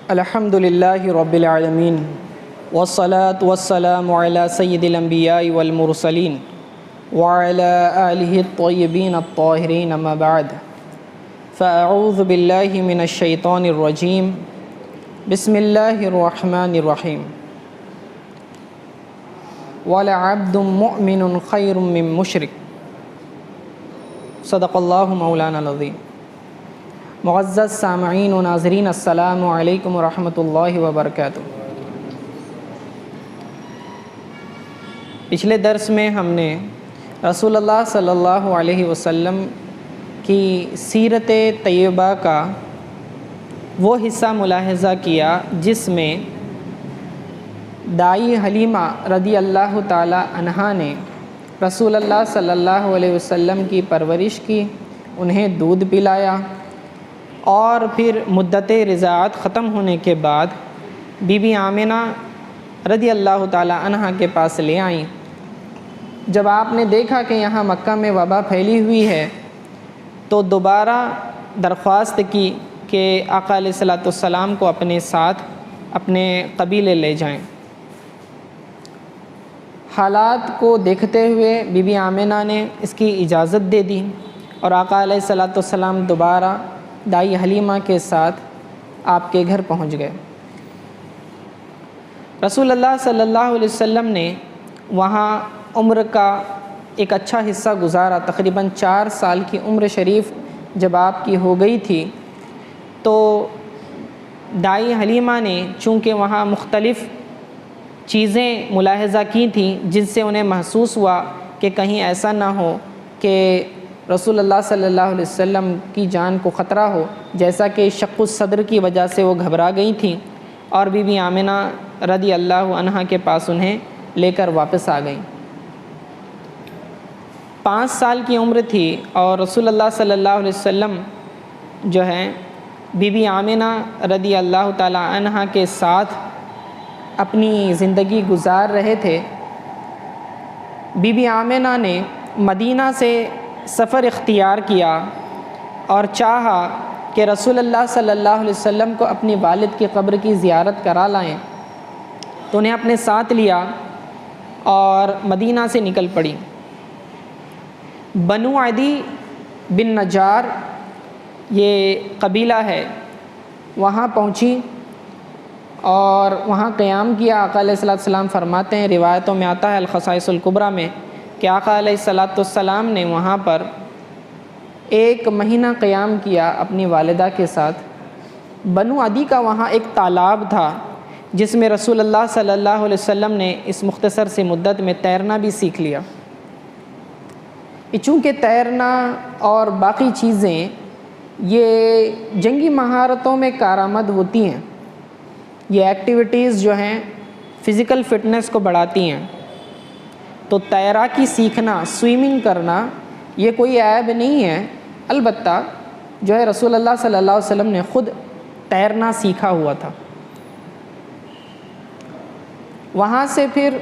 الحمد للہ رب العالمین والصلاة والسلام علی سید الانبیاء والمرسلین وعلی آلہ الطیبین الطاہرین اما بعد فاعوذ باللہ من الشیطان الرجیم بسم اللہ الرحمن الرحیم وَلَعَبْدٌ مُؤْمِنٌ خَيْرٌ مِّن مُشْرِكٍ صدق اللہ مولانا العظیم۔ معزز سامعین و ناظرین، السلام علیکم ورحمۃ اللہ وبرکاتہ۔ پچھلے درس میں ہم نے رسول اللہ صلی اللہ علیہ وسلم کی سیرت طیبہ کا وہ حصہ ملاحظہ کیا جس میں دائی حلیمہ رضی اللہ تعالی عنہا نے رسول اللہ صلی اللہ علیہ وسلم کی پرورش کی، انہیں دودھ پلایا، اور پھر مدت رضاعت ختم ہونے کے بعد بی بی آمنہ رضی اللہ تعالی عنہا کے پاس لے آئیں۔ جب آپ نے دیکھا کہ یہاں مکہ میں وبا پھیلی ہوئی ہے تو دوبارہ درخواست کی کہ آقا علیہ الصلوۃ والسلام کو اپنے ساتھ اپنے قبیلے لے جائیں۔ حالات کو دیکھتے ہوئے بی بی آمنہ نے اس کی اجازت دے دی اور آقا علیہ الصلوۃ والسلام دوبارہ دائی حلیمہ کے ساتھ آپ کے گھر پہنچ گئے۔ رسول اللہ صلی اللہ علیہ وسلم نے وہاں عمر کا ایک اچھا حصہ گزارا۔ تقریباً 4 سال کی عمر شریف جب آپ کی ہو گئی تھی تو دائی حلیمہ نے چونکہ وہاں مختلف چیزیں ملاحظہ کی تھیں جن سے انہیں محسوس ہوا کہ کہیں ایسا نہ ہو کہ رسول اللہ صلی اللہ علیہ وسلم کی جان کو خطرہ ہو، جیسا کہ شق الصدر کی وجہ سے وہ گھبرا گئی تھیں اور بی بی آمنہ رضی اللہ عنہا کے پاس انہیں لے کر واپس آ گئیں۔ 5 سال کی عمر تھی اور رسول اللہ صلی اللہ علیہ وسلم جو ہے بی بی آمنہ رضی اللہ تعالی عنہا کے ساتھ اپنی زندگی گزار رہے تھے۔ بی بی آمنہ نے مدینہ سے سفر اختیار کیا اور چاہا کہ رسول اللہ صلی اللہ علیہ وسلم کو اپنی والد کی قبر کی زیارت کرا لائیں، تو انہیں اپنے ساتھ لیا اور مدینہ سے نکل پڑی۔ بنو عدی بن نجار یہ قبیلہ ہے، وہاں پہنچی اور وہاں قیام کیا۔ آقا علیہ السلام فرماتے ہیں، روایتوں میں آتا ہے الخصائص الکبریٰ میں، کہ آقا علیہ السلام نے وہاں پر 1 مہینہ قیام کیا اپنی والدہ کے ساتھ۔ بنو عدی کا وہاں ایک تالاب تھا جس میں رسول اللہ صلی اللہ علیہ وسلم نے اس مختصر سی مدت میں تیرنا بھی سیکھ لیا۔ چونکہ تیرنا اور باقی چیزیں یہ جنگی مہارتوں میں کارآمد ہوتی ہیں، یہ ایکٹیویٹیز جو ہیں فزیکل فٹنس کو بڑھاتی ہیں، تو تیراکی سیکھنا، سوئمنگ کرنا یہ کوئی عیب نہیں ہے۔ البتہ جو ہے رسول اللہ صلی اللہ علیہ وسلم نے خود تیرنا سیکھا ہوا تھا۔ وہاں سے پھر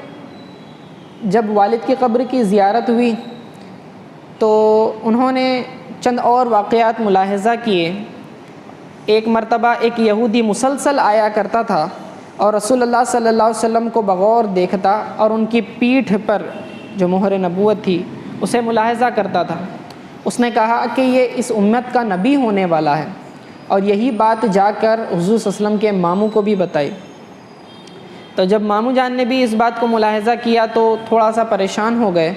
جب والد کی قبر کی زیارت ہوئی تو انہوں نے چند اور واقعات ملاحظہ کیے۔ ایک مرتبہ ایک یہودی مسلسل آیا کرتا تھا اور رسول اللہ صلی اللہ علیہ وسلم کو بغور دیکھتا اور ان کی پیٹھ پر جو مہر نبوت تھی اسے ملاحظہ کرتا تھا۔ اس نے کہا کہ یہ اس امت کا نبی ہونے والا ہے، اور یہی بات جا کر حضور صلی اللہ علیہ وسلم کے ماموں کو بھی بتائی۔ تو جب ماموں جان نے بھی اس بات کو ملاحظہ کیا تو تھوڑا سا پریشان ہو گئے،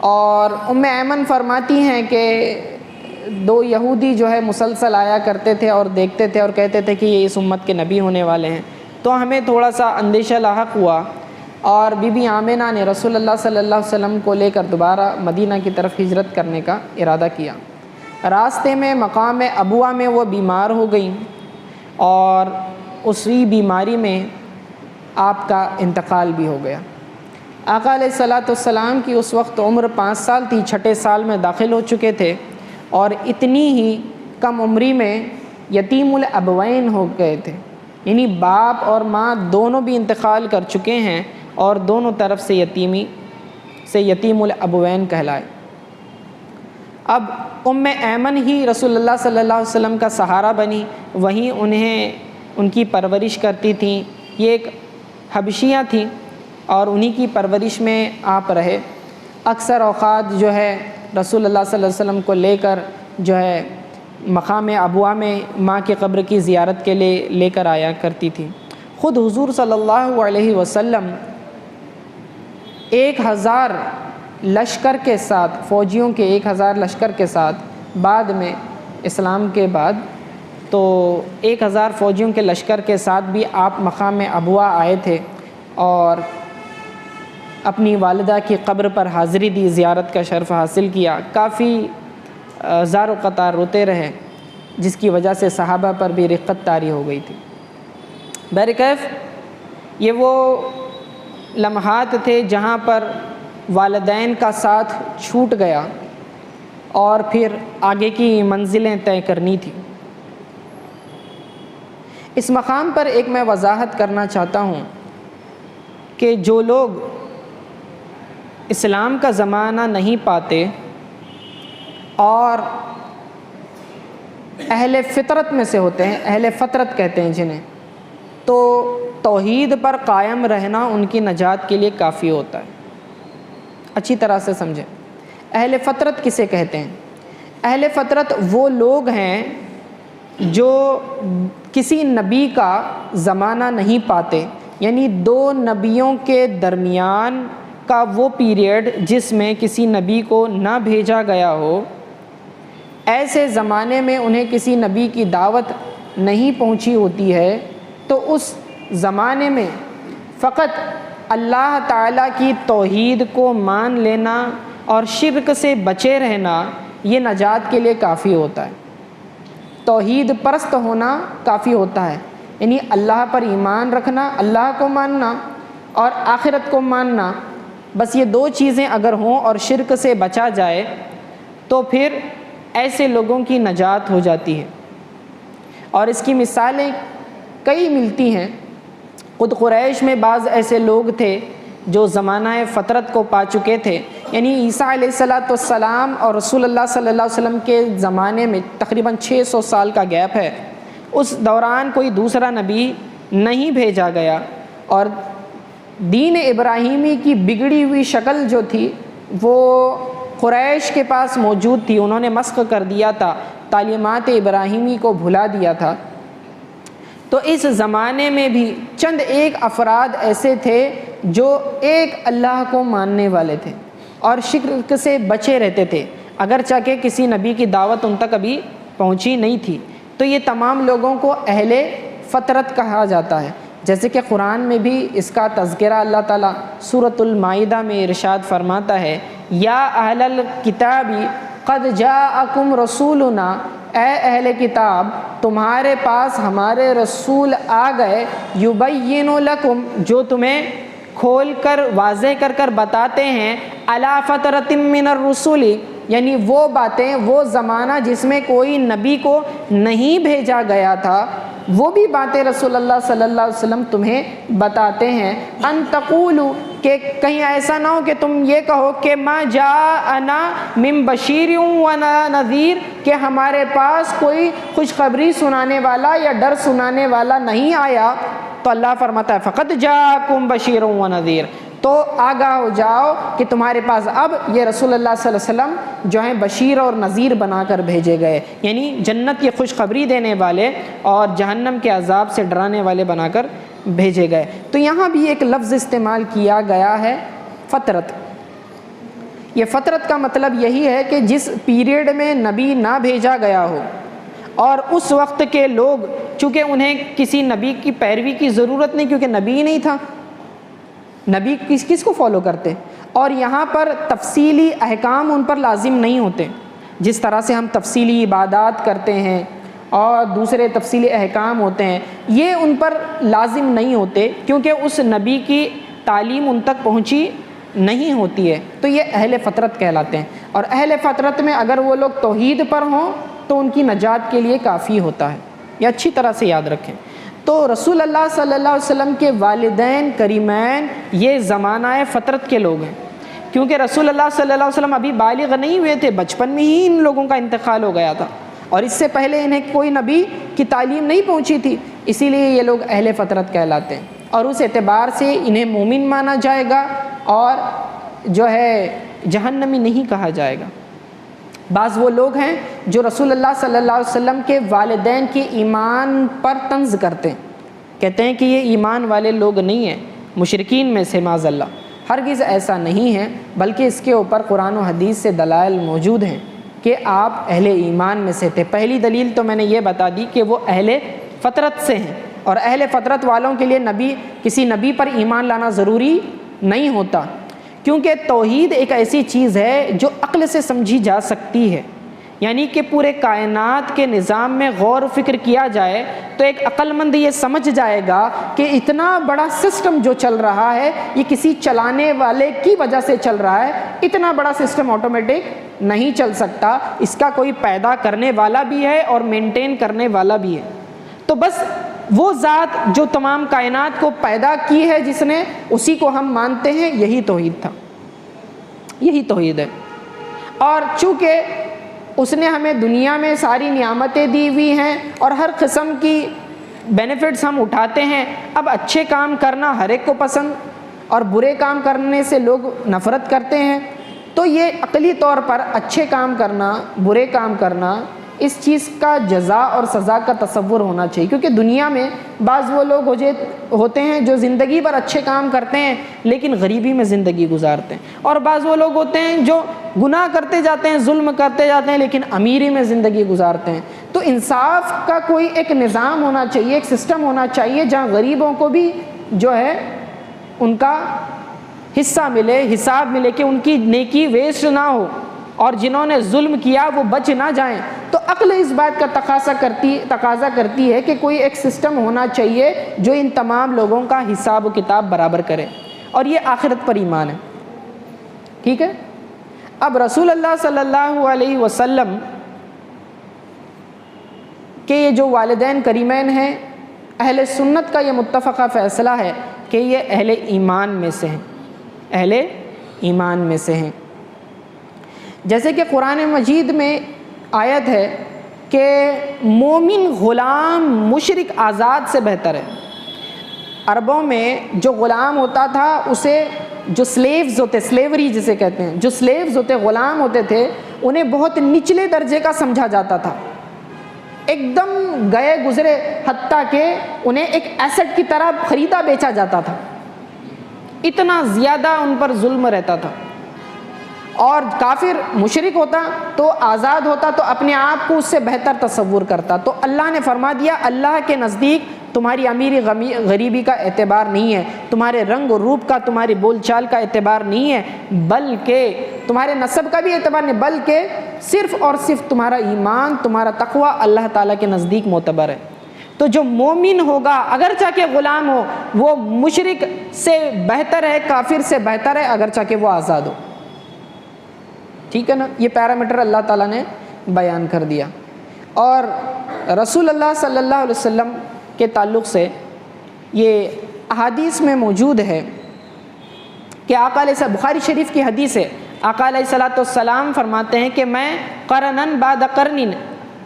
اور ایمن فرماتی ہیں کہ 2 یہودی جو ہے مسلسل آیا کرتے تھے اور دیکھتے تھے اور کہتے تھے کہ یہ اس امت کے نبی ہونے والے ہیں۔ تو ہمیں تھوڑا سا اندیشہ لاحق ہوا اور بی بی آمنہ نے رسول اللہ صلی اللہ علیہ وسلم کو لے کر دوبارہ مدینہ کی طرف ہجرت کرنے کا ارادہ کیا۔ راستے میں مقام ابوا میں وہ بیمار ہو گئیں اور اسی بیماری میں آپ کا انتقال بھی ہو گیا۔ آقا علیہ السلام کی اس وقت عمر 5 سال تھی، 6 سال میں داخل ہو چکے تھے، اور اتنی ہی کم عمری میں یتیم الابوین ہو گئے تھے، یعنی باپ اور ماں دونوں بھی انتقال کر چکے ہیں اور دونوں طرف سے یتیم الابوین کہلائے۔ اب ایمن ہی رسول اللہ صلی اللہ علیہ وسلم کا سہارا بنی، وہیں انہیں ان کی پرورش کرتی تھیں. یہ ایک حبشیاں تھیں اور انہی کی پرورش میں آپ رہے. اکثر اوقات جو ہے رسول اللہ صلی اللہ علیہ وسلم کو لے کر جو ہے مقام ابوا میں ماں کی قبر کی زیارت کے لیے لے کر آیا کرتی تھی. خود حضور صلی اللہ علیہ وسلم 1000 لشکر کے ساتھ، فوجیوں کے 1000 لشکر کے ساتھ، بعد میں اسلام کے بعد تو 1000 فوجیوں کے لشکر کے ساتھ بھی آپ مقام ابوا آئے تھے اور اپنی والدہ کی قبر پر حاضری دی، زیارت کا شرف حاصل کیا. کافی زار و قطار روتے رہے، جس کی وجہ سے صحابہ پر بھی رقت طاری ہو گئی تھی. بہرکیف یہ وہ لمحات تھے جہاں پر والدین کا ساتھ چھوٹ گیا اور پھر آگے کی منزلیں طے کرنی تھی. اس مقام پر ایک میں وضاحت کرنا چاہتا ہوں کہ جو لوگ اسلام کا زمانہ نہیں پاتے اور اہل فطرت میں سے ہوتے ہیں، اہل فطرت کہتے ہیں جنہیں، تو توحید پر قائم رہنا ان کی نجات کے لیے کافی ہوتا ہے. اچھی طرح سے سمجھیں، اہل فطرت کسے کہتے ہیں؟ اہل فطرت وہ لوگ ہیں جو کسی نبی کا زمانہ نہیں پاتے، یعنی 2 نبیوں کے درمیان کا وہ پیریڈ جس میں کسی نبی کو نہ بھیجا گیا ہو. ایسے زمانے میں انہیں کسی نبی کی دعوت نہیں پہنچی ہوتی ہے، تو اس زمانے میں فقط اللہ تعالیٰ کی توحید کو مان لینا اور شرک سے بچے رہنا یہ نجات کے لیے کافی ہوتا ہے. توحید پرست ہونا کافی ہوتا ہے، یعنی اللہ پر ایمان رکھنا، اللہ کو ماننا اور آخرت کو ماننا. بس یہ 2 چیزیں اگر ہوں اور شرک سے بچا جائے تو پھر ایسے لوگوں کی نجات ہو جاتی ہے. اور اس کی مثالیں کئی ملتی ہیں. خود قریش میں بعض ایسے لوگ تھے جو زمانہ فطرت کو پا چکے تھے، یعنی عیسیٰ علیہ السلام اور رسول اللہ صلی اللہ علیہ وسلم کے زمانے میں تقریباً 600 سال کا گیپ ہے. اس دوران کوئی دوسرا نبی نہیں بھیجا گیا اور دین ابراہیمی کی بگڑی ہوئی شکل جو تھی وہ قریش کے پاس موجود تھی. انہوں نے مسخ کر دیا تھا، تعلیمات ابراہیمی کو بھلا دیا تھا. تو اس زمانے میں بھی چند ایک افراد ایسے تھے جو ایک اللہ کو ماننے والے تھے اور شرک سے بچے رہتے تھے، اگرچہ کہ کسی نبی کی دعوت ان تک ابھی پہنچی نہیں تھی. تو یہ تمام لوگوں کو اہل فطرت کہا جاتا ہے. جیسے کہ قرآن میں بھی اس کا تذکرہ اللہ تعالیٰ سورۃ المائدہ میں ارشاد فرماتا ہے، یا اہل الکتاب قد جاءکم رسولنا، اے اہل کتاب تمہارے پاس ہمارے رسول آ گئے، یبین لکم، جو تمہیں کھول کر واضح کر کر بتاتے ہیں، علی فترۃ من الرسول، یعنی وہ باتیں، وہ زمانہ جس میں کوئی نبی کو نہیں بھیجا گیا تھا، وہ بھی باتیں رسول اللہ صلی اللہ علیہ وسلم تمہیں بتاتے ہیں. ان تقولوا، کہ کہیں ایسا نہ ہو کہ تم یہ کہو کہ ما جاءنا من بشیر و نذیر، کہ ہمارے پاس کوئی خوشخبری سنانے والا یا ڈر سنانے والا نہیں آیا. تو اللہ فرماتا ہے فقط جاءکم بشیر و نذیر، تو آگاہ ہو جاؤ کہ تمہارے پاس اب یہ رسول اللہ صلی اللہ علیہ وسلم جو ہیں بشیر اور نذیر بنا کر بھیجے گئے، یعنی جنت کی خوشخبری دینے والے اور جہنم کے عذاب سے ڈرانے والے بنا کر بھیجے گئے. تو یہاں بھی ایک لفظ استعمال کیا گیا ہے فطرت. یہ فطرت کا مطلب یہی ہے کہ جس پیریڈ میں نبی نہ بھیجا گیا ہو اور اس وقت کے لوگ، چونکہ انہیں کسی نبی کی پیروی کی ضرورت نہیں کیونکہ نبی نہیں تھا، نبی کس کو فالو کرتے، اور یہاں پر تفصیلی احکام ان پر لازم نہیں ہوتے. جس طرح سے ہم تفصیلی عبادات کرتے ہیں اور دوسرے تفصیلی احکام ہوتے ہیں، یہ ان پر لازم نہیں ہوتے کیونکہ اس نبی کی تعلیم ان تک پہنچی نہیں ہوتی ہے. تو یہ اہل فطرت کہلاتے ہیں، اور اہل فطرت میں اگر وہ لوگ توحید پر ہوں تو ان کی نجات کے لیے کافی ہوتا ہے. یہ اچھی طرح سے یاد رکھیں. تو رسول اللہ صلی اللہ علیہ وسلم کے والدین کریمین یہ زمانہ فطرت کے لوگ ہیں، کیونکہ رسول اللہ صلی اللہ علیہ وسلم ابھی بالغ نہیں ہوئے تھے، بچپن میں ہی ان لوگوں کا انتقال ہو گیا تھا، اور اس سے پہلے انہیں کوئی نبی کی تعلیم نہیں پہنچی تھی. اسی لیے یہ لوگ اہل فطرت کہلاتے ہیں، اور اس اعتبار سے انہیں مومن مانا جائے گا اور جو ہے جہنمی نہیں کہا جائے گا۔ بعض وہ لوگ ہیں جو رسول اللہ صلی اللہ علیہ وسلم کے والدین کے ایمان پر طنز کرتے ہیں، کہتے ہیں کہ یہ ایمان والے لوگ نہیں ہیں، مشرکین میں سے معاذ اللہ۔ ہرگز ایسا نہیں ہے، بلکہ اس کے اوپر قرآن و حدیث سے دلائل موجود ہیں کہ آپ اہل ایمان میں سے تھے۔ پہلی دلیل تو میں نے یہ بتا دی کہ وہ اہل فطرت سے ہیں، اور اہل فطرت والوں کے لیے کسی نبی پر ایمان لانا ضروری نہیں ہوتا، کیونکہ توحید ایک ایسی چیز ہے جو عقل سے سمجھی جا سکتی ہے، یعنی کہ پورے کائنات کے نظام میں غور و فکر کیا جائے تو ایک عقل مند یہ سمجھ جائے گا کہ اتنا بڑا سسٹم جو چل رہا ہے یہ کسی چلانے والے کی وجہ سے چل رہا ہے، اتنا بڑا سسٹم آٹومیٹک نہیں چل سکتا، اس کا کوئی پیدا کرنے والا بھی ہے اور مینٹین کرنے والا بھی ہے۔ تو بس وہ ذات جو تمام کائنات کو پیدا کی ہے جس نے، اسی کو ہم مانتے ہیں، یہی توحید تھا، یہی توحید ہے۔ اور چونکہ اس نے ہمیں دنیا میں ساری نعمتیں دی ہوئی ہیں اور ہر قسم کی بینیفٹس ہم اٹھاتے ہیں، اب اچھے کام کرنا ہر ایک کو پسند اور برے کام کرنے سے لوگ نفرت کرتے ہیں، تو یہ عقلی طور پر اچھے کام کرنا، برے کام کرنا، اس چیز کا جزا اور سزا کا تصور ہونا چاہیے، کیونکہ دنیا میں بعض وہ لوگ ہوتے ہیں جو زندگی بھر اچھے کام کرتے ہیں لیکن غریبی میں زندگی گزارتے ہیں، اور بعض وہ لوگ ہوتے ہیں جو گناہ کرتے جاتے ہیں، ظلم کرتے جاتے ہیں لیکن امیری میں زندگی گزارتے ہیں۔ تو انصاف کا کوئی ایک نظام ہونا چاہیے، ایک سسٹم ہونا چاہیے جہاں غریبوں کو بھی جو ہے ان کا حصہ ملے، حساب ملے، کہ ان کی نیکی ویسٹ نہ ہو اور جنہوں نے ظلم کیا وہ بچ نہ جائیں۔ تو عقل اس بات کا تقاضا کرتی ہے کہ کوئی ایک سسٹم ہونا چاہیے جو ان تمام لوگوں کا حساب و کتاب برابر کرے، اور یہ آخرت پر ایمان ہے، ٹھیک ہے۔ اب رسول اللہ صلی اللہ علیہ وسلم کے یہ جو والدین کریمین ہیں، اہل سنت کا یہ متفقہ فیصلہ ہے کہ یہ اہل ایمان میں سے ہیں، اہل ایمان میں سے ہیں۔ جیسے کہ قرآن مجید میں آیت ہے کہ مومن غلام مشرک آزاد سے بہتر ہے۔ عربوں میں جو غلام ہوتا تھا اسے جو سلیوز ہوتے، سلیوری جسے کہتے ہیں، جو سلیوز ہوتے، غلام ہوتے تھے، انہیں بہت نچلے درجے کا سمجھا جاتا تھا، ایک دم گئے گزرے، حتیٰ کہ انہیں ایک ایسٹ کی طرح خریدا بیچا جاتا تھا، اتنا زیادہ ان پر ظلم رہتا تھا۔ اور کافر مشرک ہوتا تو آزاد ہوتا تو اپنے آپ کو اس سے بہتر تصور کرتا۔ تو اللہ نے فرما دیا اللہ کے نزدیک تمہاری امیری غریبی کا اعتبار نہیں ہے، تمہارے رنگ و روپ کا، تمہاری بول چال کا اعتبار نہیں ہے، بلکہ تمہارے نسب کا بھی اعتبار نہیں، بلکہ صرف اور صرف تمہارا ایمان، تمہارا تقوی اللہ تعالیٰ کے نزدیک معتبر ہے۔ تو جو مومن ہوگا اگرچہ کہ غلام ہو، وہ مشرک سے بہتر ہے، کافر سے بہتر ہے اگرچہ کہ وہ آزاد ہو، ٹھیک ہے نا۔ یہ پیرامیٹر اللہ تعالیٰ نے بیان کر دیا۔ اور رسول اللہ صلی اللہ علیہ وسلم کے تعلق سے یہ احادیث میں موجود ہے کہ آقا علیہ بخاری شریف کی حدیث ہے، آقا علیہ الصلوۃ والسلام فرماتے ہیں کہ میں قرنن بعد قرنن،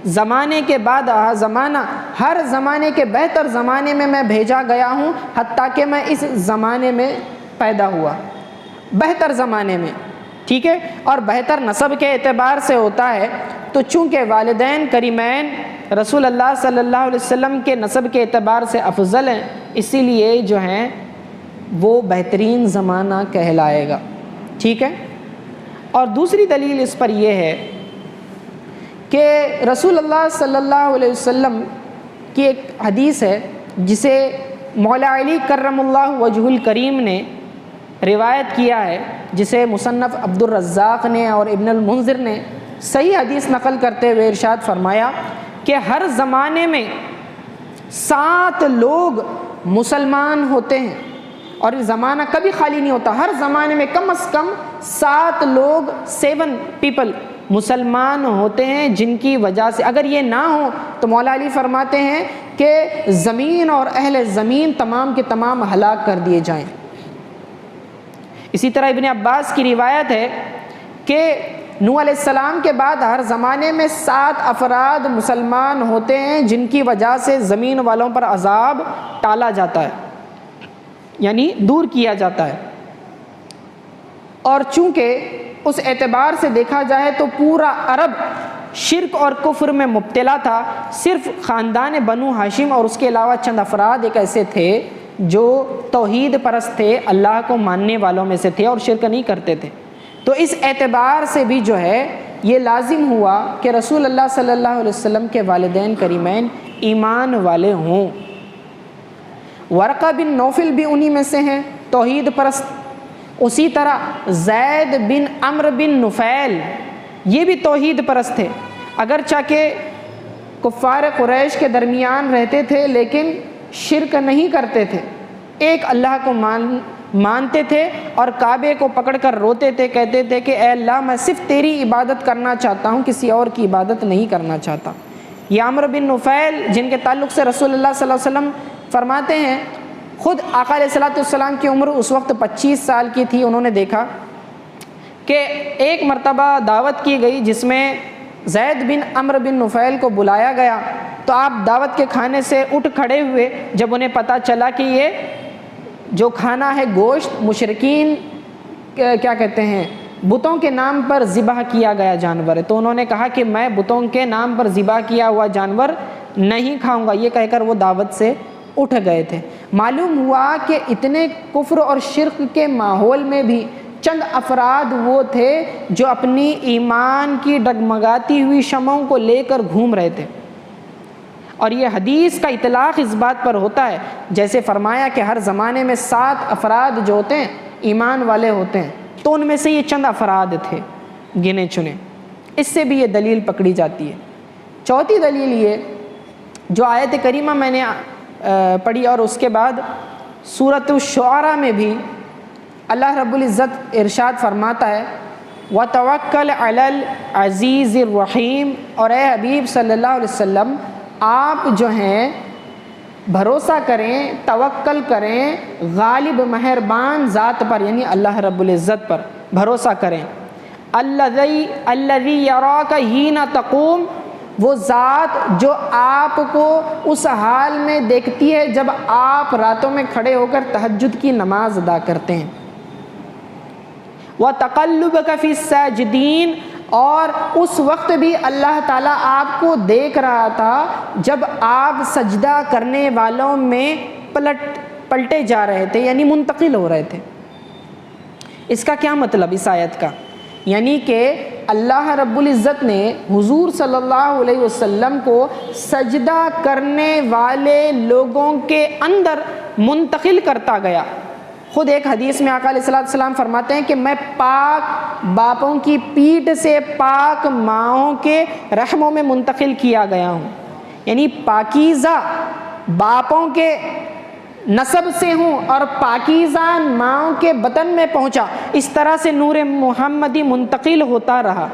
زمانے کے بعد زمانہ، ہر زمانے کے بہتر زمانے میں بھیجا گیا ہوں، حتیٰ کہ میں اس زمانے میں پیدا ہوا، بہتر زمانے میں، ٹھیک ہے۔ اور بہتر نسب کے اعتبار سے ہوتا ہے، تو چونکہ والدین کریمین رسول اللہ صلی اللہ علیہ وسلم کے نسب کے اعتبار سے افضل ہیں، اسی لیے جو ہیں وہ بہترین زمانہ کہلائے گا، ٹھیک ہے۔ اور دوسری دلیل اس پر یہ ہے کہ رسول اللہ صلی اللہ علیہ وسلم کی ایک حدیث ہے جسے مولا علی کرم اللہ وجہ الکریم نے روایت کیا ہے، جسے مصنف عبد الرزاق نے اور ابن المنذر نے صحیح حدیث نقل کرتے ہوئے ارشاد فرمایا کہ ہر زمانے میں 7 لوگ مسلمان ہوتے ہیں، اور یہ زمانہ کبھی خالی نہیں ہوتا، ہر زمانے میں کم از کم 7 لوگ 7 پیپل مسلمان ہوتے ہیں، جن کی وجہ سے اگر یہ نہ ہو تو مولا علی فرماتے ہیں کہ زمین اور اہل زمین تمام کے تمام ہلاک کر دیے جائیں۔ اسی طرح ابن عباس کی روایت ہے کہ نوح علیہ السلام کے بعد ہر زمانے میں 7 افراد مسلمان ہوتے ہیں جن کی وجہ سے زمین والوں پر عذاب ٹالا جاتا ہے، یعنی دور کیا جاتا ہے۔ اور چونکہ اس اعتبار سے دیکھا جائے تو پورا عرب شرک اور کفر میں مبتلا تھا، صرف خاندان بنو ہاشم اور اس کے علاوہ چند افراد ایک ایسے تھے جو توحید پرست تھے، اللہ کو ماننے والوں میں سے تھے اور شرک نہیں کرتے تھے۔ تو اس اعتبار سے بھی جو ہے یہ لازم ہوا کہ رسول اللہ صلی اللہ علیہ وسلم کے والدین کریمین ایمان والے ہوں۔ ورقہ بن نوفل بھی انہی میں سے ہیں، توحید پرست۔ اسی طرح زید بن عمرو بن نفیل یہ بھی توحید پرست تھے، اگرچہ کہ کفار قریش کے درمیان رہتے تھے لیکن شرک نہیں کرتے تھے، ایک اللہ کو مانتے تھے اور کعبے کو پکڑ کر روتے تھے، کہتے تھے کہ اے اللہ میں صرف تیری عبادت کرنا چاہتا ہوں، کسی اور کی عبادت نہیں کرنا چاہتا۔ یہ عمرو بن نفیل جن کے تعلق سے رسول اللہ صلی اللہ علیہ وسلم فرماتے ہیں، خود آقا علیہ الصلوۃ والسلام کی عمر اس وقت 25 سال کی تھی، انہوں نے دیکھا کہ ایک مرتبہ دعوت کی گئی جس میں زید بن عمرو بن نفیل کو بلایا گیا، تو آپ دعوت کے کھانے سے اٹھ کھڑے ہوئے جب انہیں پتہ چلا کہ یہ جو کھانا ہے گوشت مشرکین کیا کہتے ہیں بتوں کے نام پر ذبح کیا گیا جانور ہے، تو انہوں نے کہا کہ میں بتوں کے نام پر ذبح کیا ہوا جانور نہیں کھاؤں گا، یہ کہہ کر وہ دعوت سے اٹھ گئے تھے۔ معلوم ہوا کہ اتنے کفر اور شرک کے ماحول میں بھی چند افراد وہ تھے جو اپنی ایمان کی ڈگمگاتی ہوئی شمعوں کو لے کر گھوم رہے تھے، اور یہ حدیث کا اطلاق اس بات پر ہوتا ہے جیسے فرمایا کہ ہر زمانے میں 7 افراد جو ہوتے ہیں ایمان والے ہوتے ہیں، تو ان میں سے یہ چند افراد تھے گنے چنے، اس سے بھی یہ دلیل پکڑی جاتی ہے۔ چوتھی دلیل یہ جو آیت کریمہ میں نے پڑھی اور اس کے بعد سورۃ الشعراء میں بھی اللہ رب العزت ارشاد فرماتا ہے وَتَوَكَّلْ عَلَى الْعَزِيزِ الرَّحِيمِ، اور اے حبیب صلی اللہ علیہ وسلم آپ جو ہیں بھروسہ کریں، توکل کریں غالب مہربان ذات پر، یعنی اللہ رب العزت پر بھروسہ کریں۔ الَّذِي يَرَاكَ حِينَ تَقُومُ، وہ ذات جو آپ کو اس حال میں دیکھتی ہے جب آپ راتوں میں کھڑے ہو کر تہجد کی نماز ادا کرتے ہیں۔ وَتَقَلُّبَكَ فِي السَّاجِدِينَ، اور اس وقت بھی اللہ تعالیٰ آپ کو دیکھ رہا تھا جب آپ سجدہ کرنے والوں میں پلٹے جا رہے تھے، یعنی منتقل ہو رہے تھے۔ اس کا کیا مطلب اس آیت کا؟ یعنی کہ اللہ رب العزت نے حضور صلی اللہ علیہ وسلم کو سجدہ کرنے والے لوگوں کے اندر منتقل کرتا گیا۔ خود ایک حدیث میں آقا علیہ السلام فرماتے ہیں کہ میں پاک باپوں کی پیٹھ سے پاک ماؤں کے رحموں میں منتقل کیا گیا ہوں، یعنی پاکیزہ باپوں کے نسب سے ہوں اور پاکیزہ ماؤں کے بطن میں پہنچا، اس طرح سے نور محمدی منتقل ہوتا رہا۔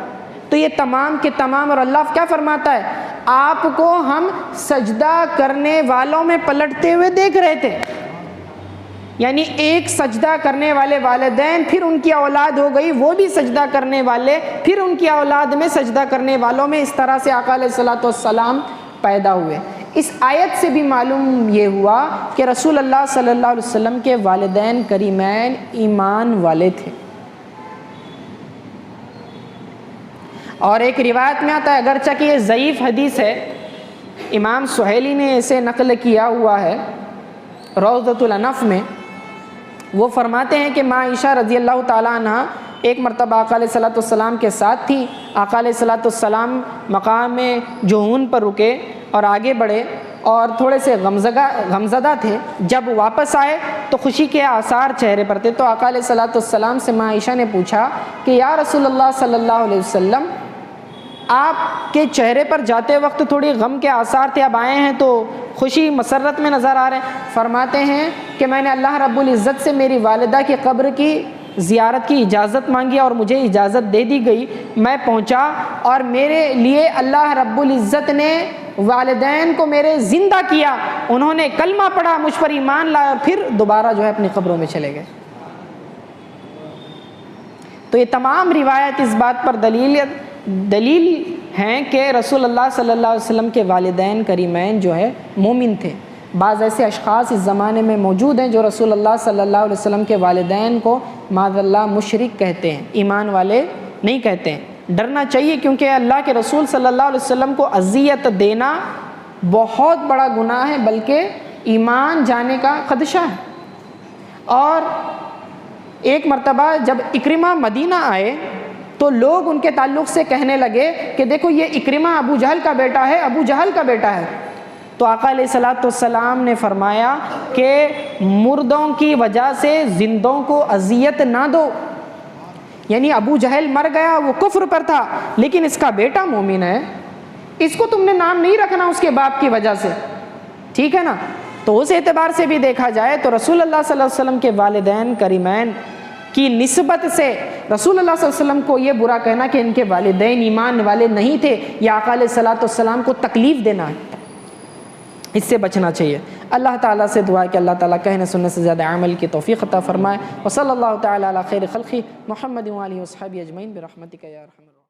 تو یہ تمام کے تمام، اور اللہ کیا فرماتا ہے آپ کو ہم سجدہ کرنے والوں میں پلٹتے ہوئے دیکھ رہے تھے، یعنی ایک سجدہ کرنے والے والدین پھر ان کی اولاد ہو گئی، وہ بھی سجدہ کرنے والے پھر ان کی اولاد میں سجدہ کرنے والوں میں، اس طرح سے آقا علیہ السلام پیدا ہوئے۔ اس آیت سے بھی معلوم یہ ہوا کہ رسول اللہ صلی اللہ علیہ وسلم کے والدین کریمین ایمان والے تھے۔ اور ایک روایت میں آتا ہے، اگرچہ کہ یہ ضعیف حدیث ہے، امام سہیلی نے اسے نقل کیا ہوا ہے روضۃ الانف میں، وہ فرماتے ہیں کہ ماں عائشہ رضی اللہ تعالیٰ عنہ ایک مرتبہ آقا علیہ السلام کے ساتھ تھی۔ آقا علیہ السلام مقام جہون پر رکے اور آگے بڑھے اور تھوڑے سے غمزدہ تھے، جب واپس آئے تو خوشی کے آثار چہرے پر تھے، تو آقا علیہ السلام سے ماں عائشہ نے پوچھا کہ یا رسول اللہ صلی اللہ علیہ وسلم آپ کے چہرے پر جاتے وقت تھوڑی غم کے آثار تھے، اب آئے ہیں تو خوشی مسرت میں نظر آ رہے ہیں۔ فرماتے ہیں کہ میں نے اللہ رب العزت سے میری والدہ کی قبر کی زیارت کی اجازت مانگی اور مجھے اجازت دے دی گئی، میں پہنچا اور میرے لیے اللہ رب العزت نے والدین کو میرے زندہ کیا، انہوں نے کلمہ پڑھا، مجھ پر ایمان لائے اور پھر دوبارہ جو ہے اپنی قبروں میں چلے گئے۔ تو یہ تمام روایت اس بات پر دلیل ہیں کہ رسول اللہ صلی اللہ علیہ وسلم کے والدین کریمین جو ہے مومن تھے۔ بعض ایسے اشخاص اس زمانے میں موجود ہیں جو رسول اللہ صلی اللہ علیہ وسلم کے والدین کو معاذ اللہ مشرک کہتے ہیں، ایمان والے نہیں کہتے ہیں۔ ڈرنا چاہیے، کیونکہ اللہ کے رسول صلی اللہ علیہ وسلم کو اذیت دینا بہت بڑا گناہ ہے، بلکہ ایمان جانے کا خدشہ ہے۔ اور ایک مرتبہ جب اکرمہ مدینہ آئے تو لوگ ان کے تعلق سے کہنے لگے کہ دیکھو یہ اکرمہ ابو جہل کا بیٹا ہے، ابو جہل کا بیٹا ہے۔ تو آقا علیہ الصلوۃ والسلام نے فرمایا کہ مردوں کی وجہ سے زندوں کو اذیت نہ دو، یعنی ابو جہل مر گیا، وہ کفر پر تھا، لیکن اس کا بیٹا مومن ہے، اس کو تم نے نام نہیں رکھنا اس کے باپ کی وجہ سے، ٹھیک ہے نا۔ تو اس اعتبار سے بھی دیکھا جائے تو رسول اللہ صلی اللہ علیہ وسلم کے والدین کریمین کی نسبت سے رسول اللہ صلی اللہ علیہ وسلم کو یہ برا کہنا کہ ان کے والدین ایمان والے نہیں تھے، یہ آقا علیہ الصلوۃ والسلام کو تکلیف دینا ہے، اس سے بچنا چاہیے۔ اللہ تعالیٰ سے دعا ہے کہ اللہ تعالیٰ کہنے سننے سے زیادہ عمل کی توفیق عطا فرمائے۔ وصلی اللہ تعالیٰ علی خیر خلقہ محمد و آلہ و صحبہ اجمعین برحمتک یا ارحم الراحمین۔